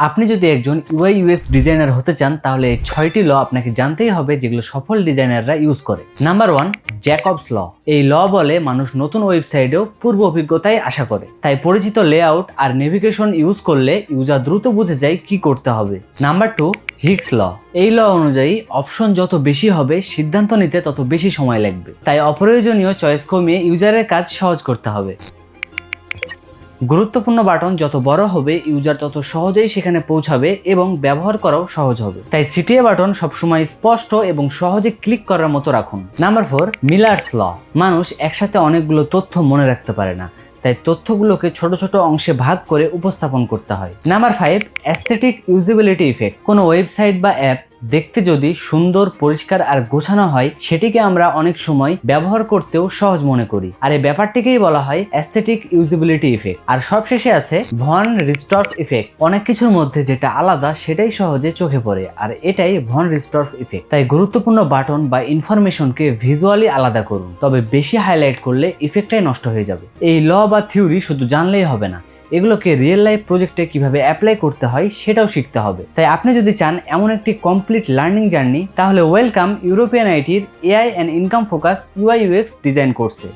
আপনি যদি একজন ইউআই ইউএক্স ডিজাইনার হতে চান তাহলে এই 6টি ল আপনাকে জানতেই হবে যেগুলো সফল ডিজাইনাররা ইউজ করে। নাম্বার 1, জ্যাকবস ল। এই ল বলে মানুষ নতুন ওয়েবসাইটেও পূর্ব অভিজ্ঞতায় আশা করে, তাই পরিচিত লেআউট আর নেভিগেশন ইউজ করলে ইউজার দ্রুত বুঝে যায় কি করতে হবে। নাম্বার 2, হিগস ল। এই ল অনুযায়ী অপশন যত বেশি হবে সিদ্ধান্ত নিতে তত বেশি সময় লাগবে, তাই অপ্রয়োজনীয় চয়েস কমিয়ে ইউজারের কাজ সহজ করতে হবে। গুরুত্বপূর্ণ বাটন যত বড় হবে ইউজার তত সহজেই সেখানে পৌঁছাবে এবং ব্যবহার করাও সহজ হবে, তাই সিটিএ বাটন সবসময় স্পষ্ট এবং সহজে ক্লিক করার মতো রাখুন। নাম্বার 4, মিলার্স ল। মানুষ একসাথে অনেকগুলো তথ্য মনে রাখতে পারে না, তাই তথ্যগুলোকে ছোট ছোট অংশে ভাগ করে উপস্থাপন করতে হয়। Number 5, aesthetic usability effect. কোনো ওয়েবসাইট বা অ্যাপ দেখতে যদি সুন্দর, পরিষ্কার আর গোছানো হয় সেটিকে আমরা অনেক সময় ব্যবহার করতেও সহজ মনে করি, আর এই ব্যাপারটিকেই বলা হয় অ্যাস্থেটিক ইউজিবিলিটি ইফেক্ট। আর সবশেষে আছে ভন রিস্টর্ফ ইফেক্ট। অনেক কিছুর মধ্যে যেটা আলাদা সেটাই সহজে চোখে পড়ে, আর এটাই ভন রিস্টর্ফ ইফেক্ট। তাই গুরুত্বপূর্ণ বাটন বা ইনফরমেশনকে ভিজুয়ালি আলাদা করুন, তবে বেশি হাইলাইট করলে ইফেক্টটাই নষ্ট হয়ে যাবে। এই ল বা থিওরি শুধু জানলেই হবে না, এগুলোকে রিয়েল লাইফ প্রজেক্টে কিভাবে অ্যাপ্লাই করতে হয় সেটাও শিখতে হবে। তাই আপনি যদি চান এমন একটি কমপ্লিট লার্নিং জার্নি, তাহলে ওয়েলকাম ইউরোপিয়ান আইটির AI and income focus UI UX design কোর্সে।